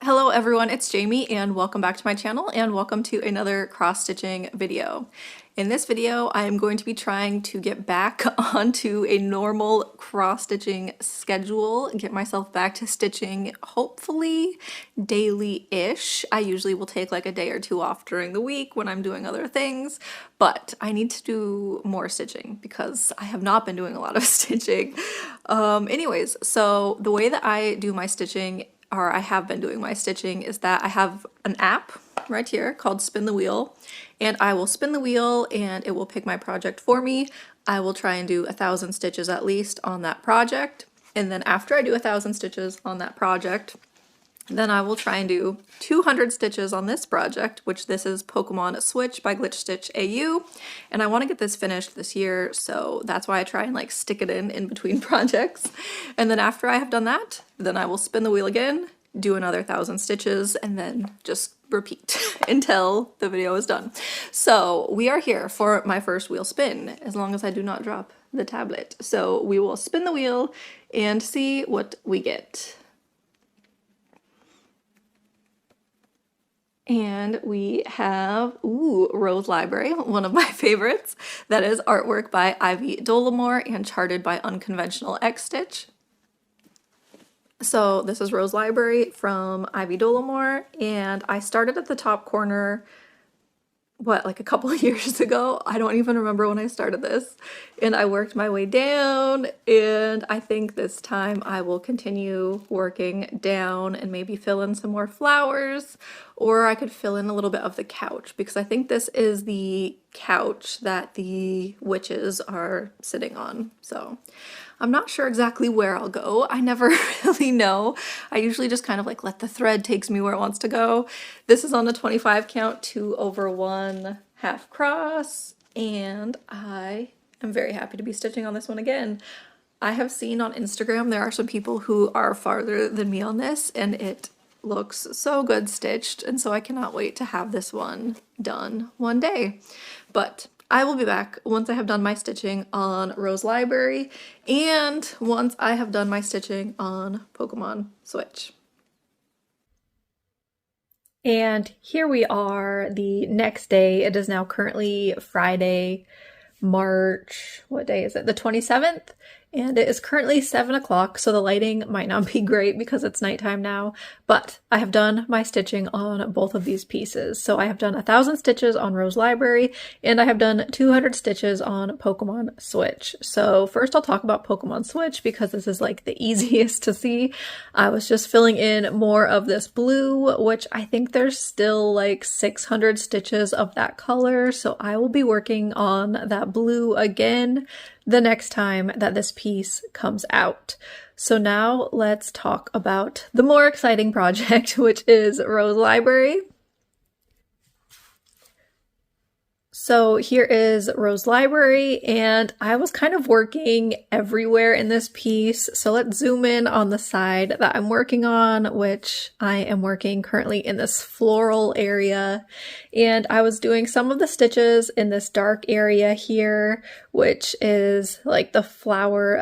Hello everyone, it's Jamie and welcome back to my channel and welcome to another cross-stitching video. In this video, I am going to be trying to get back onto a normal cross-stitching schedule, get myself back to stitching hopefully daily-ish. I usually will take like a day or two off during the week when I'm doing other things, but I need to do more stitching because I have not been doing a lot of stitching. Anyways, so the way that I do my stitching, or I have been doing my stitching, is that I have an app right here called Spin the Wheel, and I will spin the wheel and it will pick my project for me. I will try and do 1,000 stitches at least on that project, and then after I do 1,000 stitches on that project, then I will try and do 200 stitches on this project, which this is Pokemon Switch by Glitch Stitch AU, and I want to get this finished this year, so that's why I try and like stick it in between projects. And then after I have done that, then I will spin the wheel again, do another 1,000 stitches, and then just repeat until the video is done. So we are here for my first wheel spin, as long as I do not drop the tablet. So we will spin the wheel and see what we get. And we have, ooh, Rose Library, one of my favorites. That is artwork by Ivy Dollamore and charted by Unconventional X Stitch. So this is Rose Library from Ivy Dollamore, and I started at the top corner, what, like a couple of years ago? I don't even remember when I started this. And I worked my way down, and I think this time I will continue working down and maybe fill in some more flowers, or I could fill in a little bit of the couch, because I think this is the couch that the witches are sitting on. So I'm not sure exactly where I'll go. I never really know. I usually just kind of like let the thread takes me where it wants to go. This is on the 25 count, 2 over 1 half cross, and I am very happy to be stitching on this one again. I have seen on Instagram there are some people who are farther than me on this, and it looks so good stitched, and so I cannot wait to have this one done one day. But I will be back once I have done my stitching on Rose Library and once I have done my stitching on Pokemon Switch. And here we are the next day. It is now currently Friday, March, what day is it? The 27th? And it is currently 7 o'clock, so the lighting might not be great because it's nighttime now, but I have done my stitching on both of these pieces. So I have done 1,000 stitches on Rose Library, and I have done 200 stitches on Pokemon Switch. So first I'll talk about Pokemon Switch because this is like the easiest to see. I was just filling in more of this blue, which I think there's still like 600 stitches of that color, so I will be working on that blue again the next time that this piece comes out. So now let's talk about the more exciting project, which is Rose Library. So here is Rose Library, and I was kind of working everywhere in this piece. So let's zoom in on the side that I'm working on, which I am working currently in this floral area. And I was doing some of the stitches in this dark area here, which is like the flower,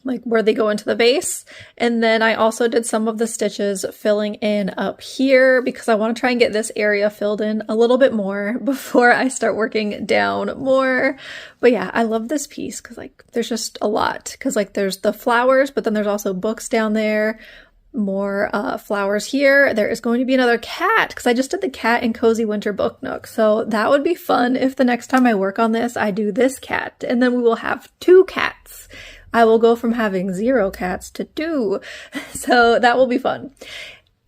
like where they go into the vase. And then I also did some of the stitches filling in up here because I want to try and get this area filled in a little bit more before I start working down more. But yeah, I love this piece because like there's just a lot, because like there's the flowers, but then there's also books down there, more flowers here. There is going to be another cat because I just did the cat in Cozy Winter Book Nook, so that would be fun if the next time I work on this I do this cat, and then we will have 2 cats. I will go from having 0 cats to 2, so that will be fun.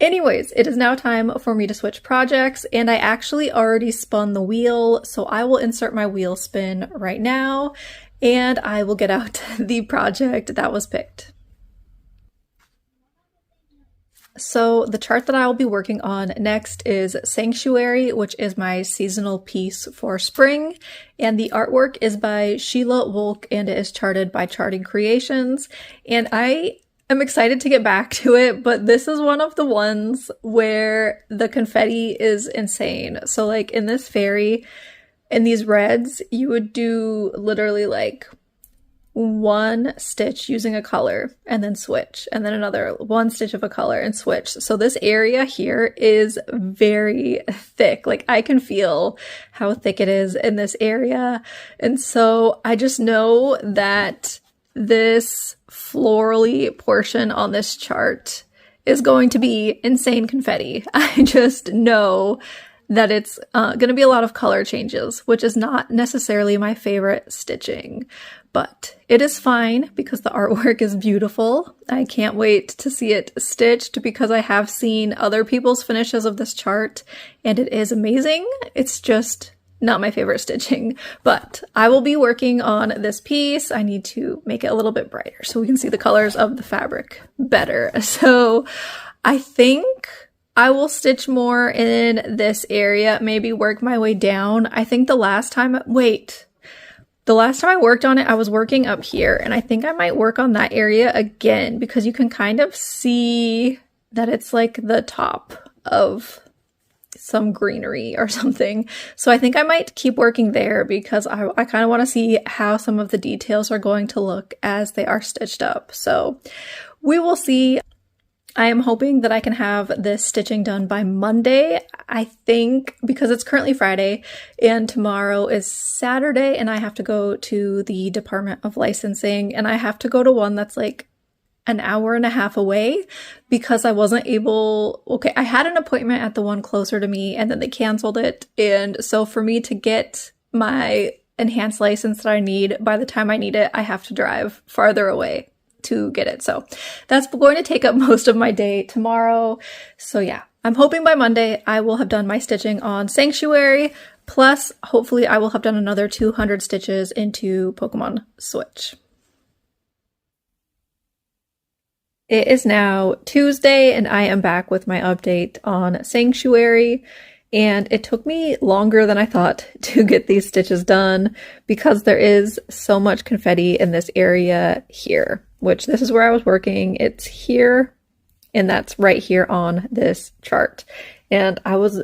Anyways, it is now time for me to switch projects, and I actually already spun the wheel, so I will insert my wheel spin right now, and I will get out the project that was picked. So the chart that I will be working on next is Sanctuary, which is my seasonal piece for spring, and the artwork is by Sheila Wolk, and it is charted by Charting Creations, and I'm excited to get back to it, but this is one of the ones where the confetti is insane. So like in this fairy, in these reds, you would do literally like one stitch using a color and then switch, and then another one stitch of a color and switch. So this area here is very thick. Like I can feel how thick it is in this area. And so I just know that this florally portion on this chart is going to be insane confetti. I just know that it's going to be a lot of color changes, which is not necessarily my favorite stitching, but it is fine because the artwork is beautiful. I can't wait to see it stitched because I have seen other people's finishes of this chart and it is amazing. It's just not my favorite stitching, but I will be working on this piece. I need to make it a little bit brighter so we can see the colors of the fabric better. So I think I will stitch more in this area, maybe work my way down. I think the last time I worked on it, I was working up here, and I think I might work on that area again because you can kind of see that it's like the top of some greenery or something. So I think I might keep working there because I kind of want to see how some of the details are going to look as they are stitched up. So we will see. I am hoping that I can have this stitching done by Monday, I think, because it's currently Friday and tomorrow is Saturday and I have to go to the Department of Licensing and I have to go to one that's like an hour and a half away because I wasn't able, I had an appointment at the one closer to me and then they canceled it. And so for me to get my enhanced license that I need, by the time I need it, I have to drive farther away to get it. So that's going to take up most of my day tomorrow. So yeah, I'm hoping by Monday I will have done my stitching on Sanctuary, plus hopefully I will have done another 200 stitches into Pokemon Switch. It is now Tuesday and I am back with my update on Sanctuary. And it took me longer than I thought to get these stitches done because there is so much confetti in this area here, which this is where I was working. It's here, and that's right here on this chart. And I was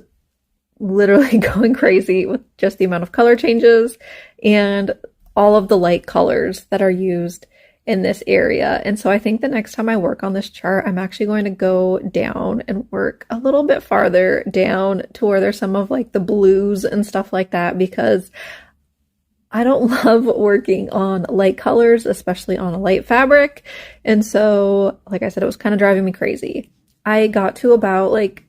literally going crazy with just the amount of color changes and all of the light colors that are used in this area. And so I think the next time I work on this chart, I'm actually going to go down and work a little bit farther down to where there's some of like the blues and stuff like that, because I don't love working on light colors, especially on a light fabric. And so, like I said, it was kind of driving me crazy. I got to about like,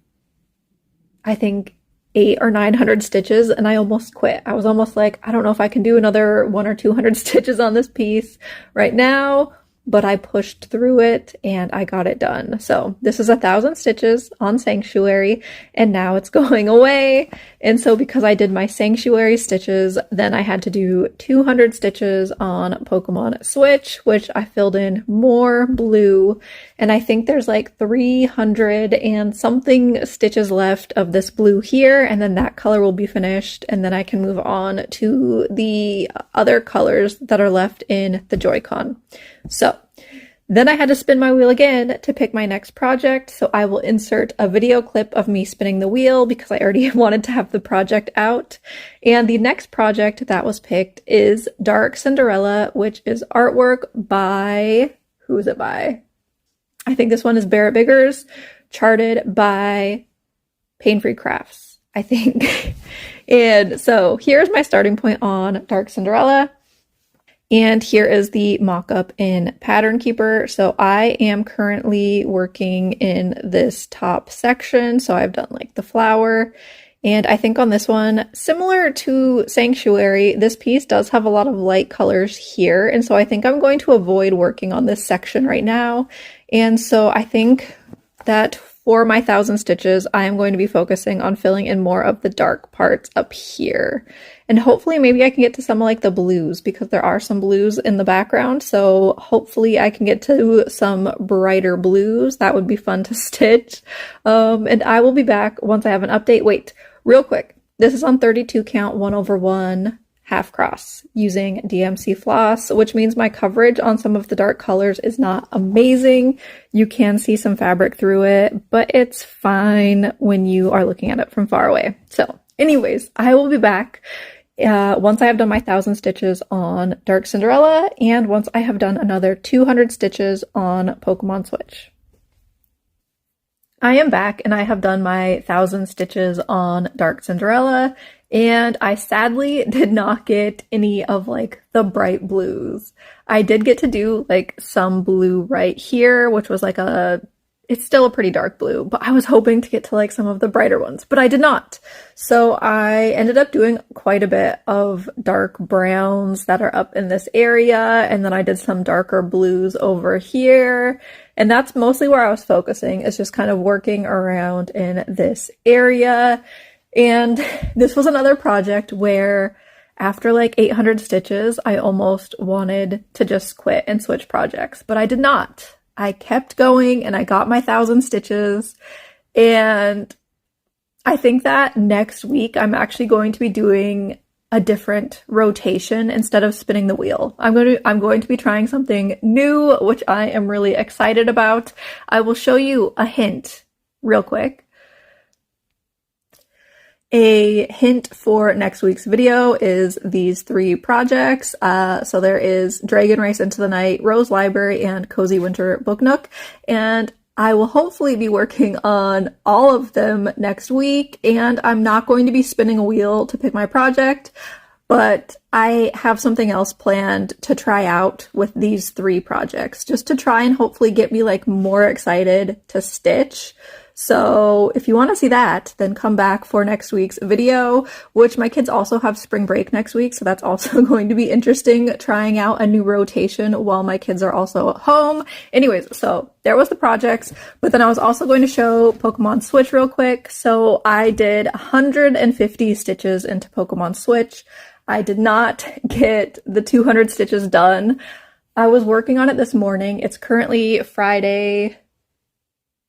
I think 800 or 900 stitches and I almost quit. I was almost like, I don't know if I can do another 100 or 200 stitches on this piece right now, but I pushed through it and I got it done. So this is 1,000 stitches on Sanctuary and now it's going away. And so because I did my Sanctuary stitches, then I had to do 200 stitches on Pokemon Switch, which I filled in more blue. And I think there's like 300 and something stitches left of this blue here. And then that color will be finished. And then I can move on to the other colors that are left in the Joy-Con. So then I had to spin my wheel again to pick my next project. So I will insert a video clip of me spinning the wheel because I already wanted to have the project out. And the next project that was picked is Dark Cinderella, which is artwork by, who is it by? I think this one is Barrett Biggers, charted by Pain Free Crafts, I think. And so here's my starting point on Dark Cinderella. And here is the mock-up in Pattern Keeper. So I am currently working in this top section. So I've done like the flower. And I think on this one, similar to Sanctuary, this piece does have a lot of light colors here. And so I think I'm going to avoid working on this section right now. And so I think that for my 1,000 stitches, I am going to be focusing on filling in more of the dark parts up here. And hopefully maybe I can get to some like the blues because there are some blues in the background. So hopefully I can get to some brighter blues. That would be fun to stitch. And I will be back once I have an update. Wait, real quick. This is on 32 count 1/1 half cross using DMC floss, which means my coverage on some of the dark colors is not amazing. You can see some fabric through it, but it's fine when you are looking at it from far away. So anyways, I will be back once I have done my 1,000 stitches on Dark Cinderella, and once I have done another 200 stitches on Pokemon Switch. I am back and I have done my 1,000 stitches on Dark Cinderella, and I sadly did not get any of like the bright blues. I did get to do like some blue right here, which was like it's still a pretty dark blue, but I was hoping to get to like some of the brighter ones, but I did not. So I ended up doing quite a bit of dark browns that are up in this area, and then I did some darker blues over here. And that's mostly where I was focusing, is just kind of working around in this area. And this was another project where after like 800 stitches, I almost wanted to just quit and switch projects, but I did not. I kept going and I got my 1,000 stitches, and I think that next week I'm actually going to be doing a different rotation instead of spinning the wheel. I'm going to be trying something new, which I am really excited about. I will show you a hint real quick. A hint for next week's video is these 3 projects. So there is Dragon Race Into the Night, Rose Library, and Cozy Winter Book Nook. And I will hopefully be working on all of them next week. And I'm not going to be spinning a wheel to pick my project, but I have something else planned to try out with these 3 projects, just to try and hopefully get me like more excited to stitch. So if you want to see that, then come back for next week's video, which my kids also have spring break next week. So that's also going to be interesting, trying out a new rotation while my kids are also at home. Anyways, so there was the projects, but then I was also going to show Pokemon Switch real quick. So I did 150 stitches into Pokemon Switch. I did not get the 200 stitches done. I was working on it this morning. It's currently Friday,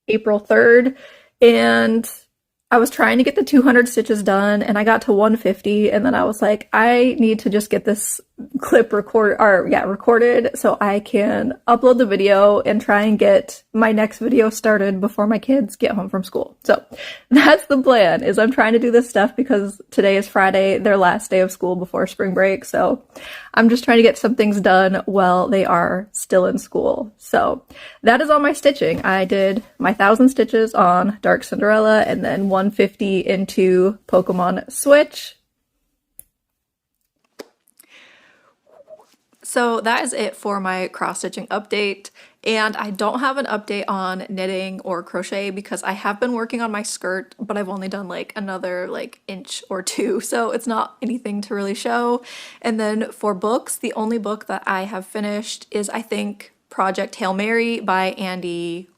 April 3rd, and I was trying to get the 200 stitches done, and I got to 150, and then I was like, I need to just get this clip recorded so I can upload the video and try and get my next video started before my kids get home from school. So that's the plan, is I'm trying to do this stuff because today is Friday, their last day of school before spring break. So I'm just trying to get some things done while they are still in school. So that is all my stitching. I did my 1,000 stitches on Dark Cinderella and then 150 into Pokemon Switch. So that is it for my cross-stitching update, and I don't have an update on knitting or crochet because I have been working on my skirt, but I've only done like another like inch or 2, so it's not anything to really show. And then for books, the only book that I have finished is, I think, Project Hail Mary by Andy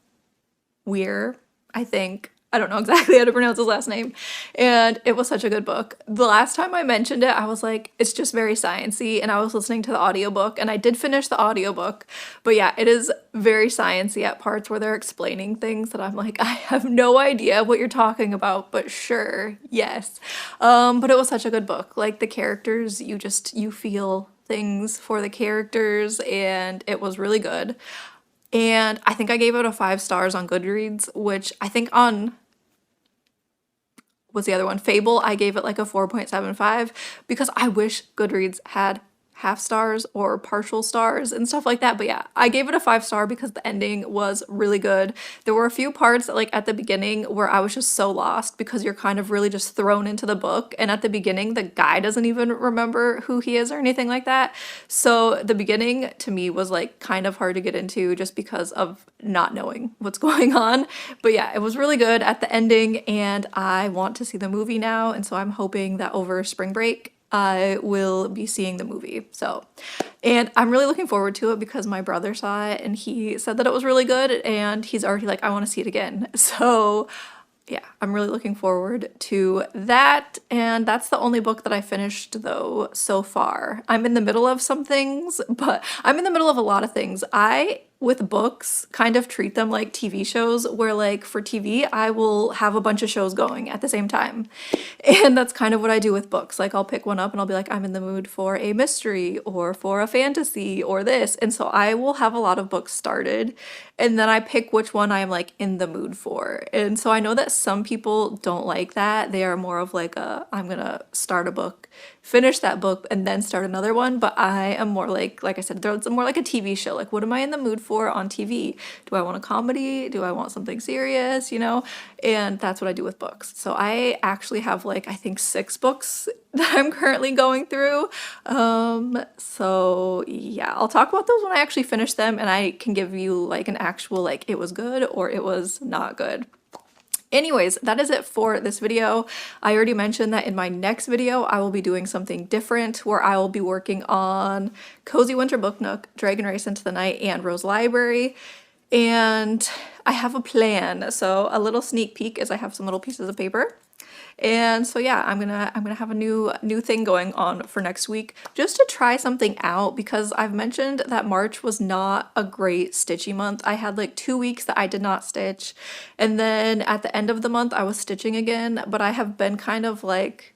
Weir, I think. I don't know exactly how to pronounce his last name, and it was such a good book. The last time I mentioned it, I was like, it's just very sciencey, and I was listening to the audiobook, and I did finish the audiobook, but yeah, it is very sciencey at parts where they're explaining things that I'm like, I have no idea what you're talking about, but sure, yes. But it was such a good book. Like, the characters, you feel things for the characters, and it was really good. And I think I gave it a 5 stars on Goodreads, which I think on was the other one, Fable, I gave it like a 4.75 because I wish Goodreads had half stars or partial stars and stuff like that. But yeah, I gave it a 5 star because the ending was really good. There were a few parts like at the beginning where I was just so lost because you're kind of really just thrown into the book. And at the beginning, the guy doesn't even remember who he is or anything like that. So the beginning to me was like kind of hard to get into just because of not knowing what's going on. But yeah, it was really good at the ending, and I want to see the movie now. And so I'm hoping that over spring break, I will be seeing the movie. So, and I'm really looking forward to it because my brother saw it and he said that it was really good, and he's already like, I want to see it again. So yeah, I'm really looking forward to that. And that's the only book that I finished though so far. I'm in the middle of some things, but I'm in the middle of a lot of things. I, with books, kind of treat them like TV shows, where like for TV, I will have a bunch of shows going at the same time. And that's kind of what I do with books. Like I'll pick one up and I'll be like, I'm in the mood for a mystery or for a fantasy or this. And so I will have a lot of books started, and then I pick which one I'm like in the mood for. And so I know that some people don't like that. They are more of like I'm gonna start a book, finish that book and then start another one. But I am more like I said, it's more like a TV show. Like, what am I in the mood for on TV? Do I want a comedy? Do I want something serious, you know? And that's what I do with books. So I actually have like, I think 6 books that I'm currently going through. So yeah, I'll talk about those when I actually finish them, and I can give you like an actual, like, it was good or it was not good. Anyways, that is it for this video. I already mentioned that in my next video, I will be doing something different where I will be working on Cozy Winter Book Nook, Dragon Race into the Night, and Rose Library. And I have a plan. So a little sneak peek is I have some little pieces of paper. And so yeah, I'm gonna have a new thing going on for next week, just to try something out, because I've mentioned that March was not a great stitchy month. I had like 2 weeks that I did not stitch, and then at the end of the month I was stitching again, but I have been kind of like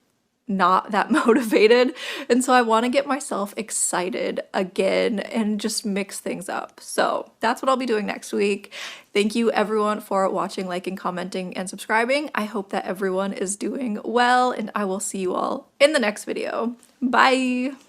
not that motivated, and so I want to get myself excited again and just mix things up. So that's what I'll be doing next week. Thank you everyone for watching, liking, commenting, and subscribing. I hope that everyone is doing well, and I will see you all in the next video. Bye!